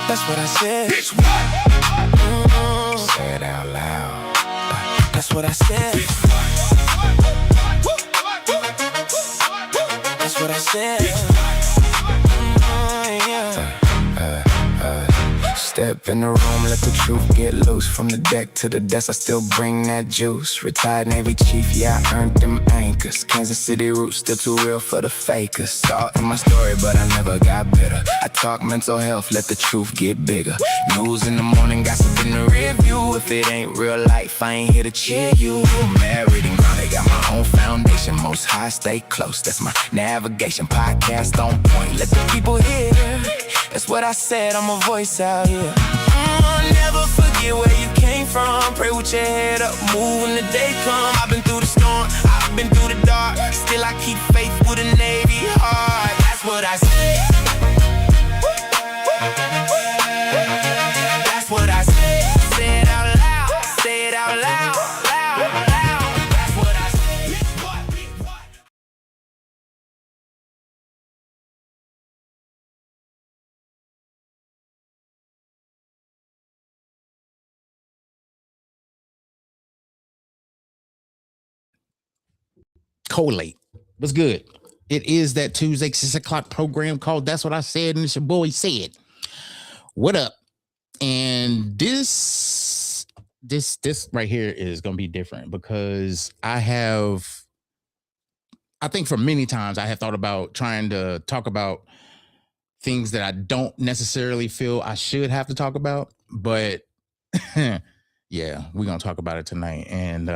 That's what I said. Bitch, what? Say it out loud. That's what I said. Bitch, what? That's what I said. Yeah. Step in the room, let the truth get loose. From the deck to the desk, I still bring that juice. Retired Navy chief, yeah, I earned them anchors. Kansas City roots, still too real for the fakers. Saw in my story, but I never got bitter. I talk mental health, let the truth get bigger. News in the morning, gossip in the rear view. If it ain't real life, I ain't here to cheer you. Married and grounded, got my own foundation. Most high, stay close, that's my navigation. Podcast on point, let the people hear. That's what I said, I'm a voice out here. Never forget where you came from. Pray with your head up, move when the day come. I've been through the storm, I've been through the dark. Still I keep faith with a Navy heart. That's what I said. That's what I said. Say it out loud, say it out loud, loud, loud. That's what I said. What? Collate. What's good? It is that Tuesday 6 o'clock program called That's What I Said, and it's your boy Said. What up? And this right here is gonna be different because I think for many times I have thought about trying to talk about things that I don't necessarily feel I should have to talk about, but yeah, we're gonna talk about it tonight. And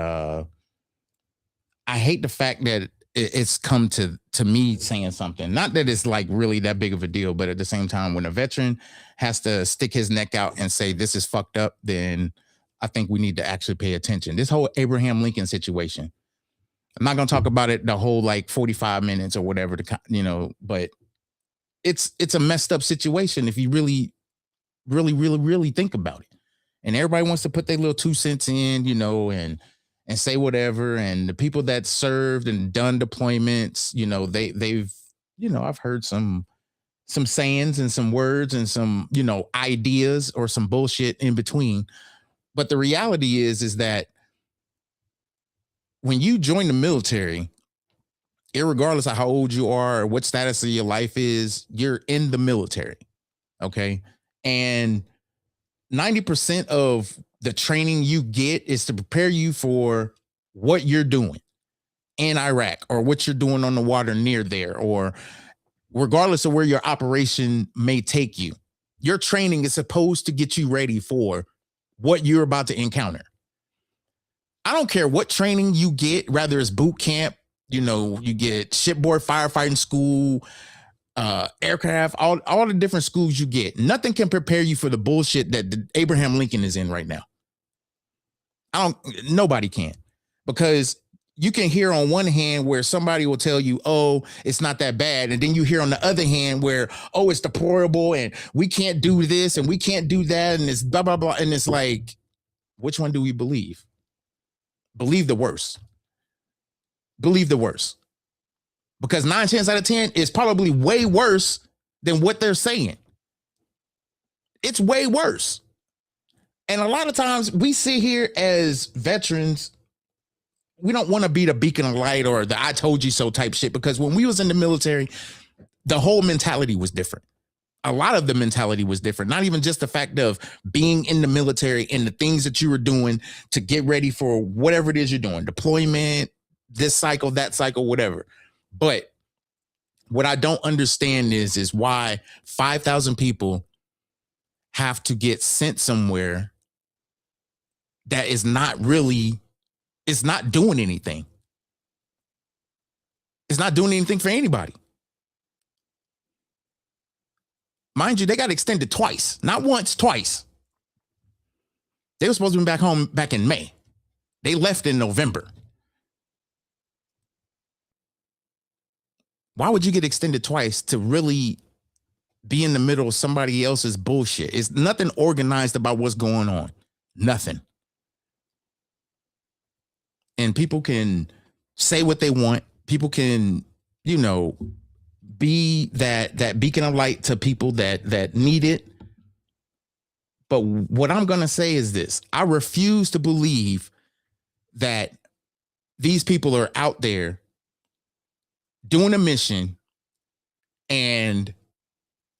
I hate the fact that it's come to me saying something. Not that it's like really that big of a deal, but at the same time, when a veteran has to stick his neck out and say this is fucked up, then I think we need to actually pay attention. This whole Abraham Lincoln situation, I'm not gonna talk about it the whole like 45 minutes or whatever, but it's a messed up situation if you really think about it. And everybody wants to put their little 2 cents in, and say whatever. And the people that served and done deployments, they've I've heard some sayings and some words and some, ideas or some bullshit in between. But the reality is that when you join the military, irregardless of how old you are or what status of your life is, you're in the military. Okay. And 90% of the training you get is to prepare you for what you're doing in Iraq or what you're doing on the water near there, or regardless of where your operation may take you. Your training is supposed to get you ready for what you're about to encounter. I don't care what training you get, rather it's boot camp, you get shipboard firefighting school, aircraft, all the different schools you get. Nothing can prepare you for the bullshit that Abraham Lincoln is in right now. Nobody can, because you can hear on one hand where somebody will tell you, oh, it's not that bad. And then you hear on the other hand where, oh, it's deplorable and we can't do this and we can't do that. And it's blah, blah, blah. And it's like, which one do we believe? Believe the worst. Believe the worst. Because 9 chances out of 10 is probably way worse than what they're saying. It's way worse. And a lot of times we sit here as veterans, we don't want to be the beacon of light or the I told you so type shit, because when we was in the military, the whole mentality was different. A lot of the mentality was different. Not even just the fact of being in the military and the things that you were doing to get ready for whatever it is you're doing, deployment, this cycle, that cycle, whatever. But what I don't understand is why 5,000 people have to get sent somewhere that is not really, it's not doing anything. It's not doing anything for anybody. Mind you, they got extended twice, not once, twice. They were supposed to be back home back in May. They left in November. Why would you get extended twice to really be in the middle of somebody else's bullshit? It's nothing organized about what's going on. Nothing. And people can say what they want. People can, be that beacon of light to people that need it. But what I'm going to say is this. I refuse to believe that these people are out there doing a mission and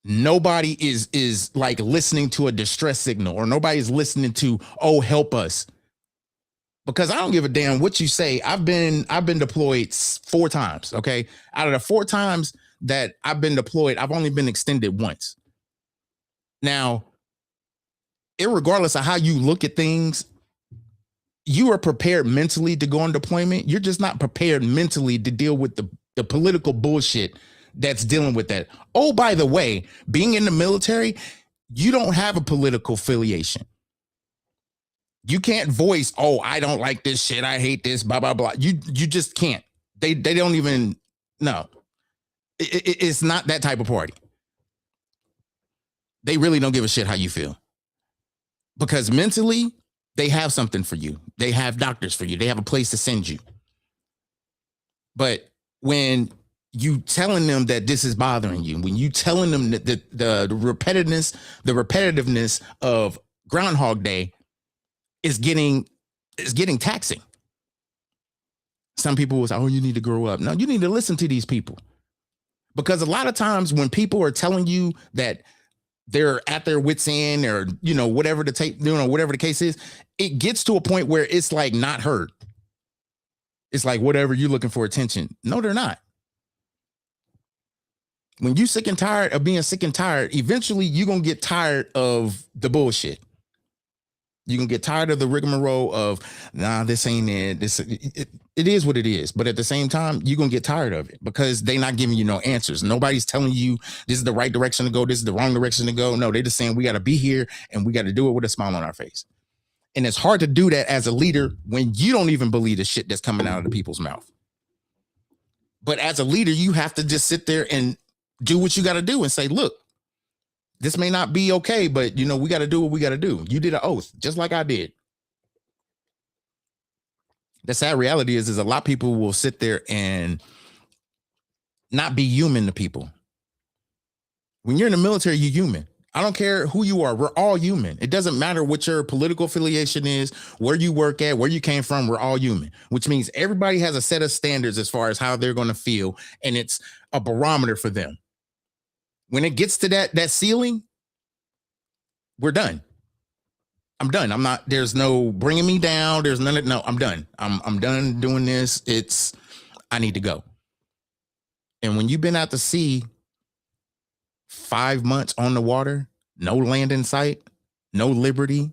nobody is like listening to a distress signal, or nobody's listening to, oh, help us. Because I don't give a damn what you say. I've been deployed 4 times. Okay. Out of the 4 times that I've been deployed, I've only been extended once. Now, irregardless of how you look at things, you are prepared mentally to go on deployment. You're just not prepared mentally to deal with the political bullshit that's dealing with that. Oh, by the way, being in the military, you don't have a political affiliation. You can't voice, oh, I don't like this shit, I hate this, blah, blah, blah. You just can't. They don't even, no. It's not that type of party. They really don't give a shit how you feel. Because mentally, they have something for you. They have doctors for you. They have a place to send you. But when you telling them that this is bothering you, when you telling them that the repetitiveness of Groundhog Day is getting taxing. Some people will say, oh, you need to grow up. No, you need to listen to these people. Because a lot of times when people are telling you that they're at their wits' end, or, whatever the case is, it gets to a point where it's like not heard. It's like, whatever, you're looking for attention. No, they're not. When you sick and tired of being sick and tired, eventually you're going to get tired of the bullshit. You can get tired of the rigmarole of, nah, this ain't it. It is what it is. But at the same time, you're going to get tired of it because they're not giving you no answers. Nobody's telling you this is the right direction to go. This is the wrong direction to go. No, they're just saying we got to be here and we got to do it with a smile on our face. And it's hard to do that as a leader when you don't even believe the shit that's coming out of the people's mouth. But as a leader, you have to just sit there and do what you got to do and say, look, this may not be okay, but we got to do what we got to do. You did an oath, just like I did. The sad reality is a lot of people will sit there and not be human to people. When you're in the military, you're human. I don't care who you are. We're all human. It doesn't matter what your political affiliation is, where you work at, where you came from. We're all human, which means everybody has a set of standards as far as how they're going to feel. And it's a barometer for them. When it gets to that ceiling, we're done. I'm done. I'm not, there's no bringing me down. There's none of, no, I'm done. I'm done doing this. I need to go. And when you've been out to sea 5 months on the water, no land in sight, no liberty.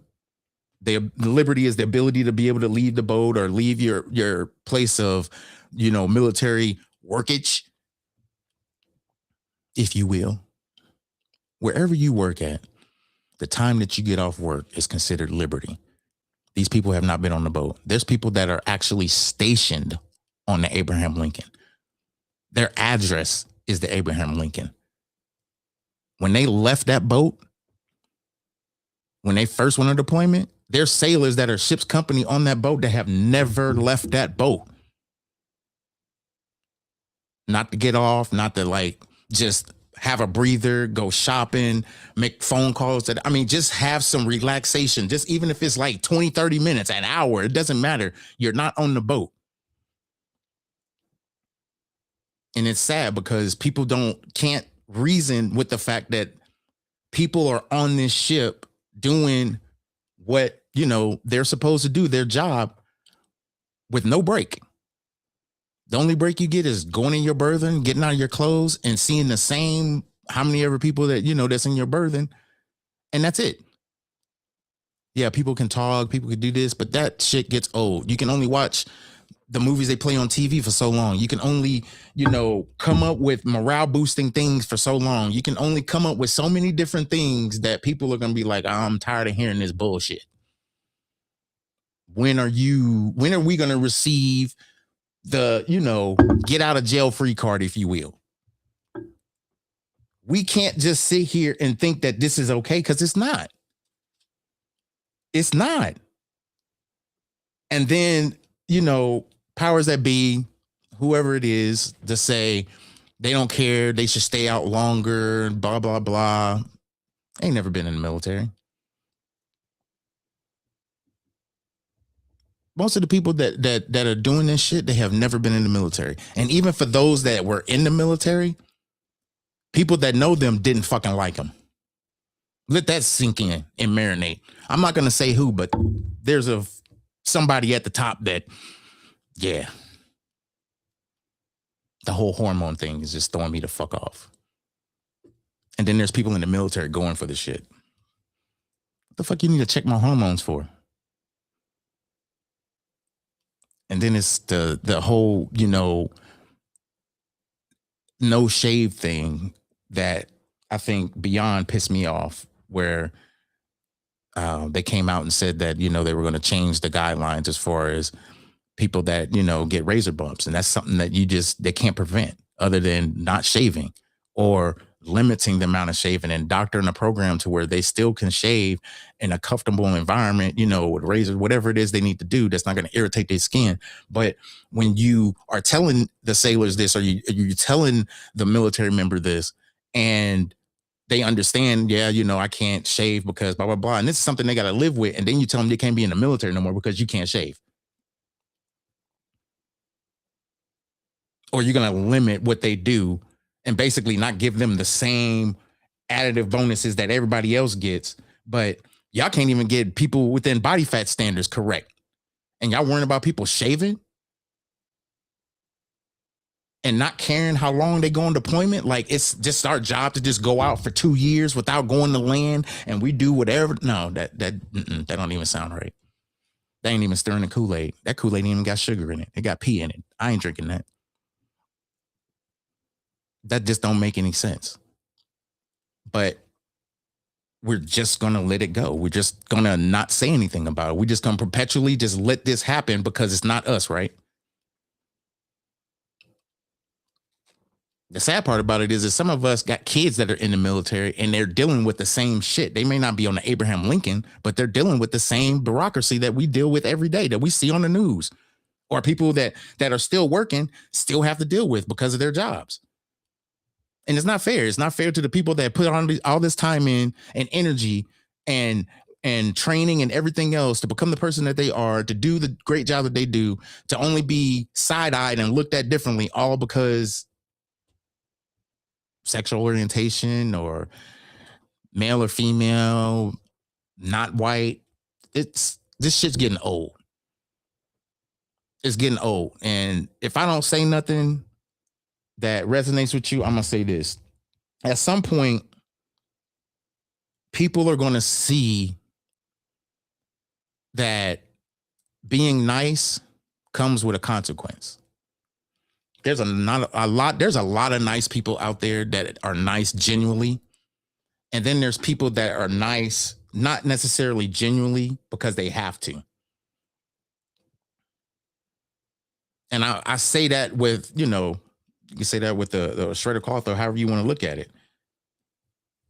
The liberty is the ability to be able to leave the boat or leave your place of, military workage, if you will. Wherever you work at, the time that you get off work is considered liberty. These people have not been on the boat. There's people that are actually stationed on the Abraham Lincoln. Their address is the Abraham Lincoln. When they left that boat, when they first went on deployment, there's sailors that are ship's company on that boat that have never left that boat. Not to get off, not to just have a breather, go shopping, make phone calls. Just have some relaxation. Just even if it's 20, 30 minutes, an hour, it doesn't matter. You're not on the boat. And it's sad because people can't reason with the fact that people are on this ship doing what, they're supposed to do, their job, with no break. The only break you get is going in your berthing, getting out of your clothes and seeing the same, how many ever people that, that's in your berthing. And that's it. Yeah, people can talk, people can do this, but that shit gets old. You can only watch the movies they play on TV for so long. You can only, come up with morale boosting things for so long. You can only come up with so many different things that people are going to be like, I'm tired of hearing this bullshit. When are we going to receive the, get out of jail free card, if you will? We can't just sit here and think that this is okay, because it's not. It's not. And then, powers that be, whoever it is, to say they don't care, they should stay out longer, blah, blah, blah. I ain't never been in the military. most of the people that are doing this shit, they have never been in the military. And even for those that were in the military, people that know them didn't fucking like them. Let that sink in and marinate. I'm not gonna say who, but there's somebody at the top that, yeah, the whole hormone thing is just throwing me the fuck off. And then there's people in the military going for the shit. What the fuck you need to check my hormones for? And then it's the whole, no shave thing that I think beyond pissed me off, where they came out and said that, they were going to change the guidelines as far as people that, get razor bumps. And that's something that they can't prevent other than not shaving or limiting the amount of shaving and doctoring a program to where they still can shave in a comfortable environment, with razors, whatever it is they need to do that's not going to irritate their skin. But when you are telling the sailors this, or you're telling the military member this, and they understand, I can't shave because blah, blah, blah. And this is something they got to live with. And then you tell them they can't be in the military no more because you can't shave. Or you're going to limit what they do and basically not give them the same additive bonuses that everybody else gets. But y'all can't even get people within body fat standards correct. And y'all worrying about people shaving and not caring how long they go on deployment. Like, it's just our job to just go out for 2 years without going to land and we do whatever. No, that don't even sound right. They ain't even stirring the Kool-Aid. That Kool-Aid ain't even got sugar in it. It got pee in it. I ain't drinking that. That just don't make any sense. But we're just going to let it go. We're just going to not say anything about it. We're just going to perpetually just let this happen because it's not us, right? The sad part about it is that some of us got kids that are in the military and they're dealing with the same shit. They may not be on the Abraham Lincoln, but they're dealing with the same bureaucracy that we deal with every day, that we see on the news, or people that are still working still have to deal with because of their jobs. And it's not fair. It's not fair to the people that put on all this time in and energy and training and everything else to become the person that they are, to do the great job that they do, to only be side-eyed and looked at differently, all because sexual orientation or male or female, not white. This shit's getting old. It's getting old. And if I don't say nothing that resonates with you, I'm going to say this. At some point, people are going to see that being nice comes with a consequence. There's a lot of nice people out there that are nice genuinely. And then there's people that are nice, not necessarily genuinely, because they have to. And I say that with, you can say that with the shredder cloth or however you want to look at it.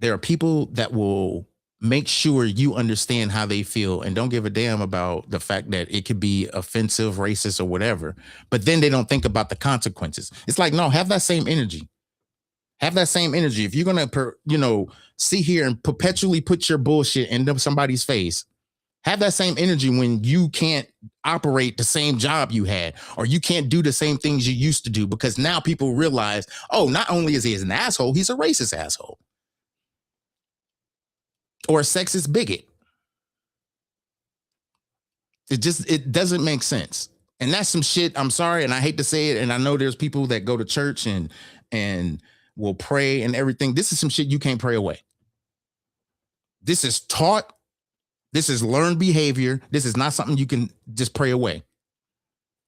There are people that will make sure you understand how they feel and don't give a damn about the fact that it could be offensive, racist, or whatever. But then they don't think about the consequences. It's like, no, have that same energy. Have that same energy. If you're going to, sit here and perpetually put your bullshit into somebody's face, have that same energy when you can't operate the same job you had, or you can't do the same things you used to do, because now people realize, oh, not only is he an asshole, he's a racist asshole. Or a sexist bigot. It doesn't make sense. And that's some shit. I'm sorry. And I hate to say it. And I know there's people that go to church and will pray and everything. This is some shit you can't pray away. This is taught. This is learned behavior. This is not something you can just pray away.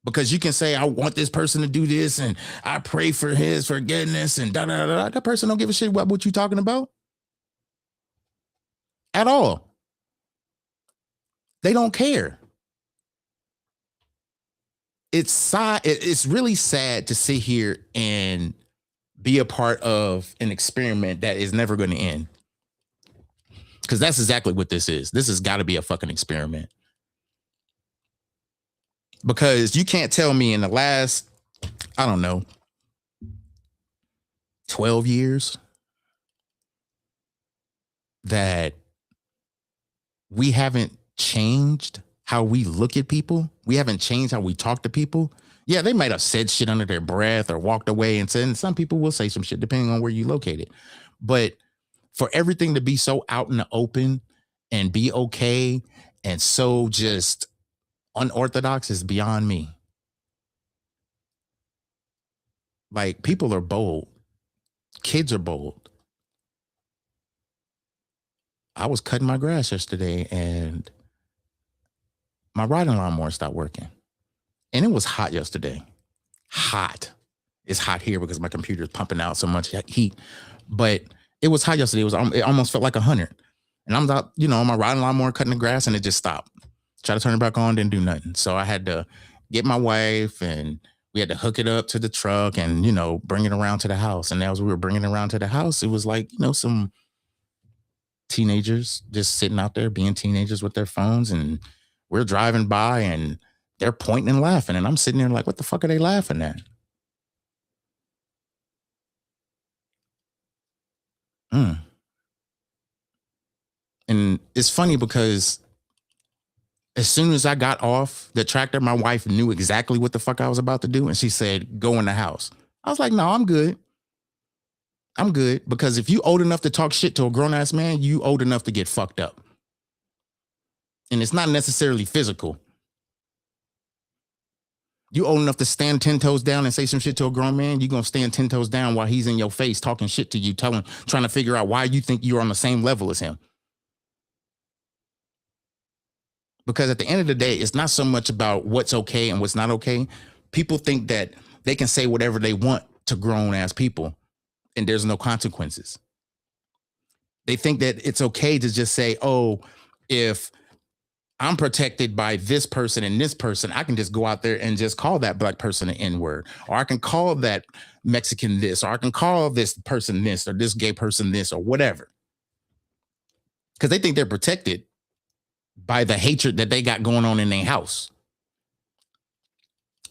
Because you can say, I want this person to do this and I pray for his forgiveness and da da da. That person don't give a shit about what you're talking about. At all. They don't care. It's really sad to sit here and be a part of an experiment that is never going to end. Because that's exactly what this is. This has got to be a fucking experiment. Because you can't tell me in the last, 12 years that we haven't changed how we look at people. We haven't changed how we talk to people. Yeah, they might have said shit under their breath or walked away and said, and some people will say some shit depending on where you located. But for everything to be so out in the open and be okay and so just unorthodox is beyond me. Like, people are bold. Kids are bold. I was cutting my grass yesterday and my riding lawnmower stopped working. And it was hot yesterday. Hot. It's hot here because my computer is pumping out so much heat. But it was hot yesterday. It almost felt like 100. And I'm out, on my riding lawnmower cutting the grass, and it just stopped. Try to turn it back on, didn't do nothing. So I had to get my wife, and we had to hook it up to the truck and, bring it around to the house. And as we were bringing it around to the house, it was like, some teenagers just sitting out there being teenagers with their phones, and we're driving by and they're pointing and laughing. And I'm sitting there like, what the fuck are they laughing at? And it's funny because as soon as I got off the tractor, my wife knew exactly what the fuck I was about to do. And she said, go in the house. I was like, no, I'm good. I'm good. Because if you old enough to talk shit to a grown ass man, you old enough to get fucked up. And it's not necessarily physical. You old enough to stand 10 toes down and say some shit to a grown man, you're going to stand 10 toes down while he's in your face talking shit to you, trying to figure out why you think you're on the same level as him. Because at the end of the day, it's not so much about what's okay and what's not okay. People think that they can say whatever they want to grown ass people and there's no consequences. They think that it's okay to just say, oh, if I'm protected by this person and this person, I can just go out there and just call that black person an N-word, or I can call that Mexican this, or I can call this person this, or this gay person this, or whatever. Because they think they're protected by the hatred that they got going on in their house.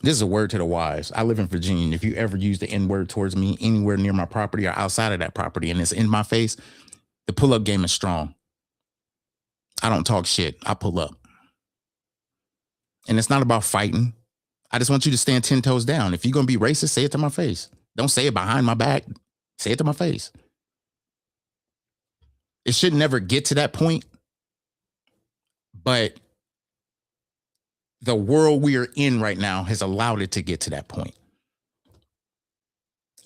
This is a word to the wise. I live in Virginia, and if you ever use the N-word towards me anywhere near my property or outside of that property and it's in my face, the pull-up game is strong. I don't talk shit. I pull up. And it's not about fighting. I just want you to stand 10 toes down. If you're going to be racist, say it to my face. Don't say it behind my back. Say it to my face. It should never get to that point. But the world we are in right now has allowed it to get to that point.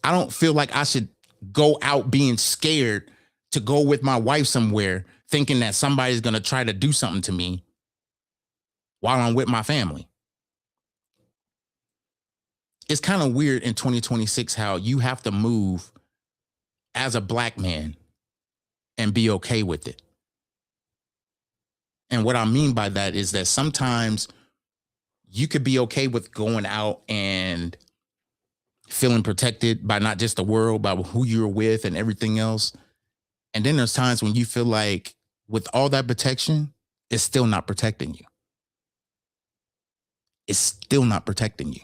I don't feel like I should go out being scared to go with my wife somewhere thinking that somebody's going to try to do something to me while I'm with my family. It's kind of weird in 2026 how you have to move as a black man and be okay with it. And what I mean by that is that sometimes you could be okay with going out and feeling protected by not just the world, by who you're with and everything else. And then there's times when you feel like with all that protection, it's still not protecting you. It's still not protecting you.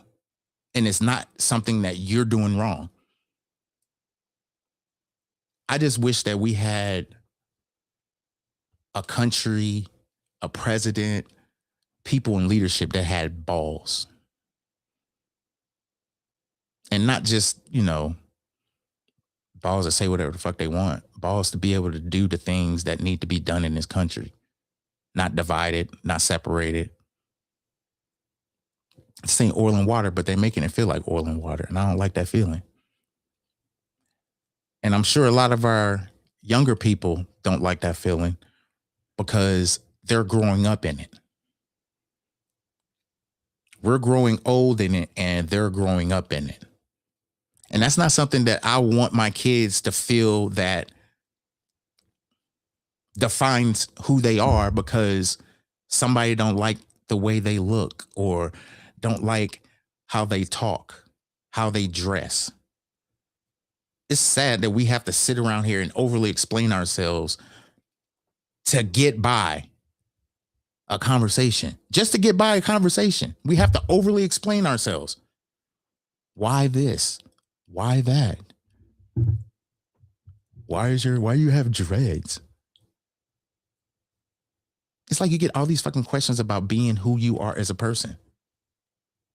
And it's not something that you're doing wrong. I just wish that we had a country, a president, people in leadership that had balls. And not just, balls to say whatever the fuck they want. Balls to be able to do the things that need to be done in this country. Not divided, not separated. This ain't oil and water, but they're making it feel like oil and water. And I don't like that feeling. And I'm sure a lot of our younger people don't like that feeling because they're growing up in it. We're growing old in it and they're growing up in it. And that's not something that I want my kids to feel that defines who they are because somebody don't like the way they look or don't like how they talk, how they dress. It's sad that we have to sit around here and overly explain ourselves to get by a conversation. Just to get by a conversation, we have to overly explain ourselves. Why this? Why that? Why you have dreads? It's like you get all these fucking questions about being who you are as a person.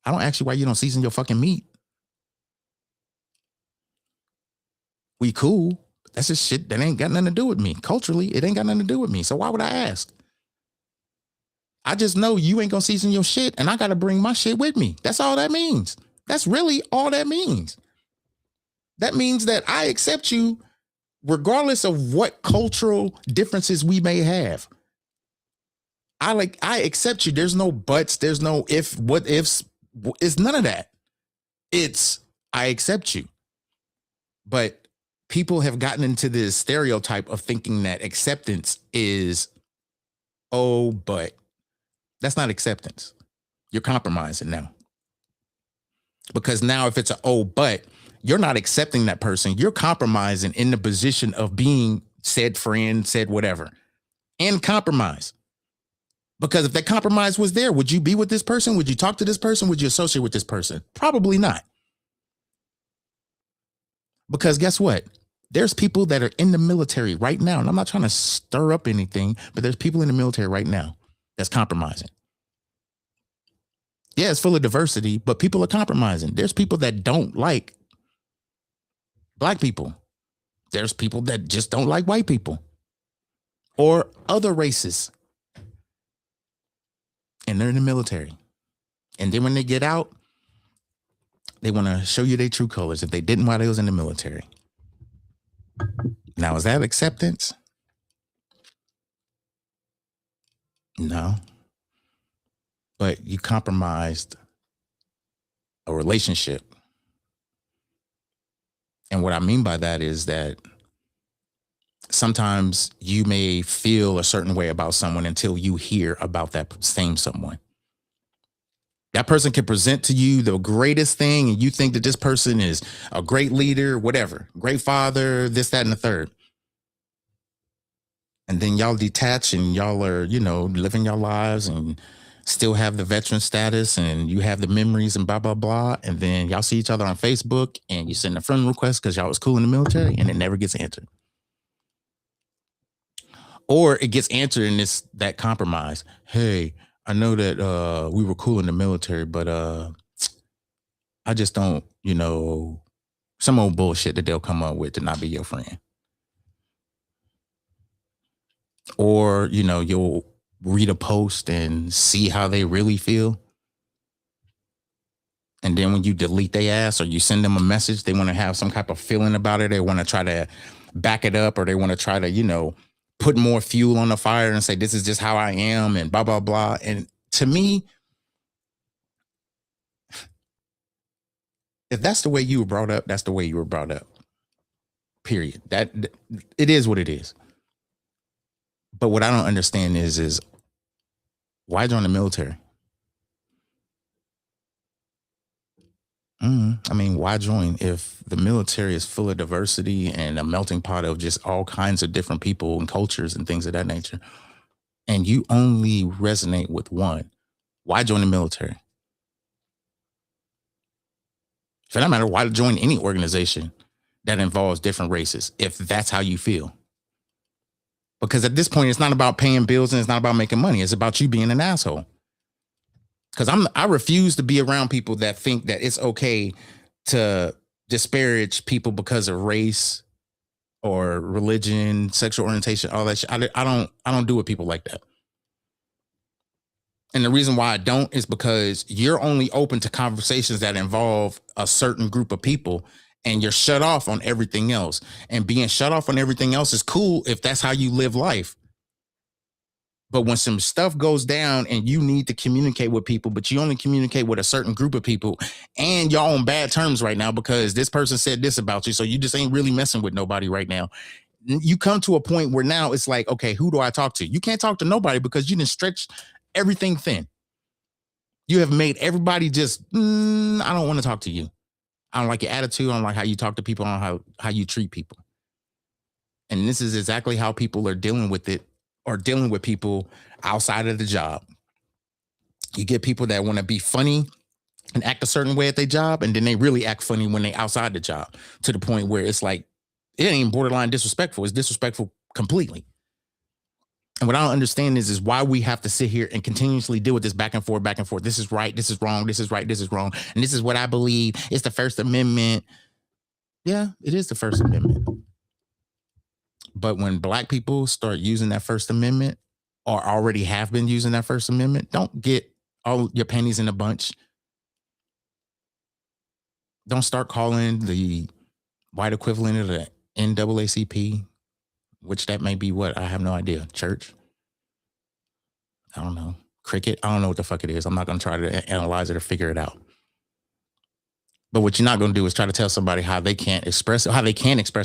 I don't ask you why you don't season your fucking meat. We cool. But that's just shit that ain't got nothing to do with me. Culturally, it ain't got nothing to do with me. So why would I ask? I just know you ain't gonna season your shit and I gotta bring my shit with me. That's all that means. That's really all that means. That means that I accept you regardless of what cultural differences we may have. I accept you. There's no buts. There's no if, what ifs. It's none of that. It's I accept you. But people have gotten into this stereotype of thinking that acceptance is, oh, but that's not acceptance. You're compromising now. Because now if it's an oh, but you're not accepting that person, you're compromising in the position of being said friend, said whatever, and compromise. Because if that compromise was there, would you be with this person? Would you talk to this person? Would you associate with this person? Probably not. Because guess what? There's people that are in the military right now, and I'm not trying to stir up anything, but there's people in the military right now that's compromising. Yeah, it's full of diversity, but people are compromising. There's people that don't like black people. There's people that just don't like white people or other races. And they're in the military. And then when they get out, they want to show you their true colors if they didn't while they was in the military. Now, is that acceptance? No. But you compromised a relationship. And what I mean by that is that sometimes you may feel a certain way about someone until you hear about that same someone. That person can present to you the greatest thing, and you think that this person is a great leader, whatever, great father, this, that, and the third. And then y'all detach and y'all are, living your lives and still have the veteran status and you have the memories and blah, blah, blah. And then y'all see each other on Facebook and you send a friend request because y'all was cool in the military and it never gets answered. Or it gets answered in that compromise. Hey, I know that we were cool in the military, but I just don't, some old bullshit that they'll come up with to not be your friend. Or, you'll read a post and see how they really feel. And then when you delete their ass or you send them a message, they want to have some type of feeling about it. They want to try to back it up, or they want to try to, put more fuel on the fire and say, this is just how I am and blah, blah, blah. And to me, if that's the way you were brought up, that's the way you were brought up. Period. That it is what it is. But what I don't understand is why join the military? I mean, why join if the military is full of diversity and a melting pot of just all kinds of different people and cultures and things of that nature, and you only resonate with one? Why join the military? For that matter, why join any organization that involves different races if that's how you feel? Because at this point, it's not about paying bills and it's not about making money. It's about you being an asshole. Because I refuse to be around people that think that it's okay to disparage people because of race or religion, sexual orientation, all that shit. I don't do with people like that. And the reason why I don't is because you're only open to conversations that involve a certain group of people, and you're shut off on everything else. And being shut off on everything else is cool if that's how you live life. But when some stuff goes down and you need to communicate with people, but you only communicate with a certain group of people, and y'all on bad terms right now because this person said this about you, so you just ain't really messing with nobody right now. You come to a point where now it's like, okay, who do I talk to? You can't talk to nobody because you didn't stretch everything thin. You have made everybody just, I don't want to talk to you. I don't like your attitude. I don't like how you talk to people. I don't like how you treat people. And this is exactly how people are dealing with it, or dealing with people outside of the job. You get people that want to be funny and act a certain way at their job, and then they really act funny when they outside the job, to the point where it's like, it ain't borderline disrespectful. It's disrespectful completely. And what I don't understand is why we have to sit here and continuously deal with this back and forth, back and forth. This is right. This is wrong. This is right. This is wrong. And this is what I believe. It's the First Amendment. Yeah, it is the First Amendment. But when black people start using that First Amendment or already have been using that First Amendment, don't get all your pennies in a bunch. Don't start calling the white equivalent of the NAACP, which that may be what? I have no idea. Church? I don't know. Cricket? I don't know what the fuck it is. I'm not going to try to analyze it or figure it out. But what you're not going to do is try to tell somebody how they can express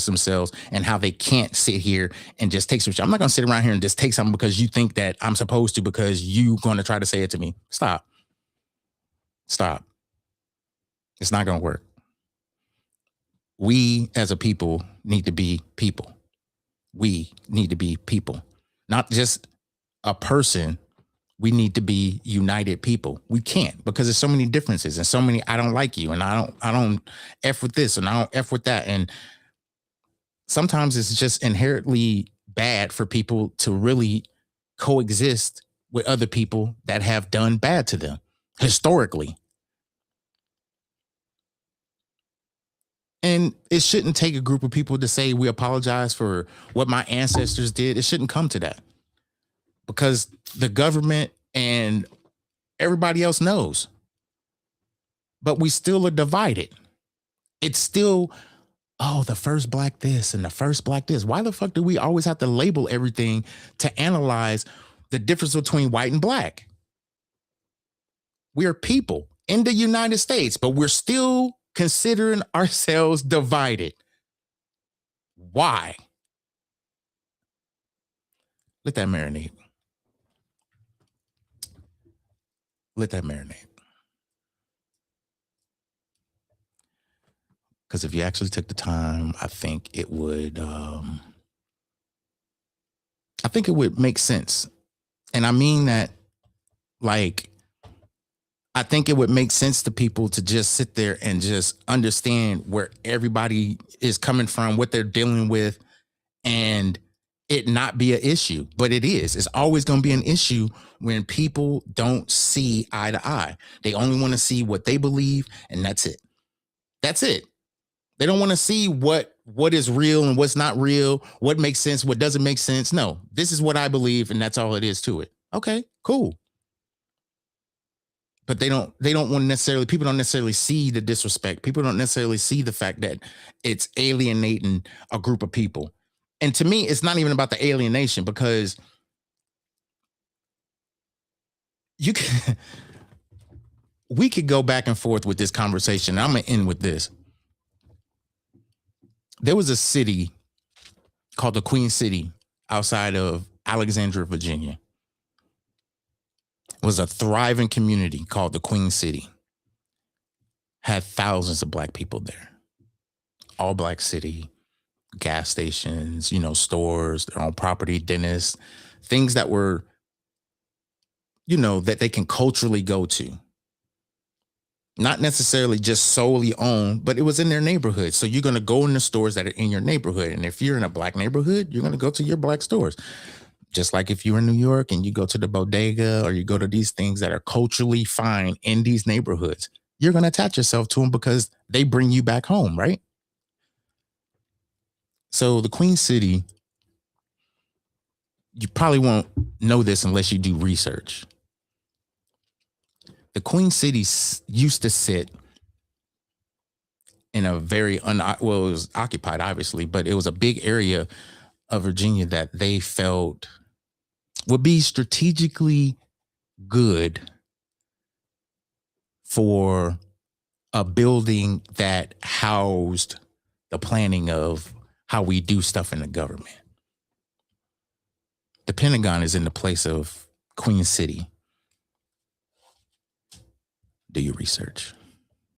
themselves and how they can't sit here and just take some shit. I'm not going to sit around here and just take something because you think that I'm supposed to because you're going to try to say it to me. Stop. It's not going to work. We as a people need to be people. We need to be people, not just a person. We need to be united people. We can't because there's so many differences and so many, I don't like you and I don't F with this and I don't F with that. And sometimes it's just inherently bad for people to really coexist with other people that have done bad to them historically. And it shouldn't take a group of people to say we apologize for what my ancestors did. It shouldn't come to that because the government and everybody else knows. But we still are divided. It's still, oh, the first black this and the first black this. Why the fuck do we always have to label everything to analyze the difference between white and black? We are people in the United States, but we're still considering ourselves divided. Why? Let that marinate. Let that marinate. Because if you actually took the time, I think it would make sense. And I mean that, like, I think it would make sense to people to just sit there and just understand where everybody is coming from, what they're dealing with, and it not be an issue. But it is. It's always going to be an issue when people don't see eye to eye. They only want to see what they believe, and that's it. That's it. They don't want to see what is real and what's not real, what makes sense, what doesn't make sense. No, this is what I believe, and that's all it is to it. Okay, cool. But they don't want to necessarily, people don't necessarily see the disrespect. People don't necessarily see the fact that it's alienating a group of people. And to me, it's not even about the alienation because we could go back and forth with this conversation. I'm going to end with this. There was a city called the Queen City outside of Alexandria, Virginia. It was a thriving community called the Queen City. Had thousands of black people there. All black city, gas stations, stores, their own property, dentists, things that were, that they can culturally go to. Not necessarily just solely owned, but it was in their neighborhood. So you're going to go in the stores that are in your neighborhood. And if you're in a black neighborhood, you're going to go to your black stores. Just like if you're in New York and you go to the bodega or you go to these things that are culturally fine in these neighborhoods, you're going to attach yourself to them because they bring you back home, right? So the Queen City, you probably won't know this unless you do research. The Queen City used to sit in a very, it was occupied, obviously, but it was a big area of Virginia that they felt would be strategically good for a building that housed the planning of how we do stuff in the government. The Pentagon is in the place of Queen City. Do your research.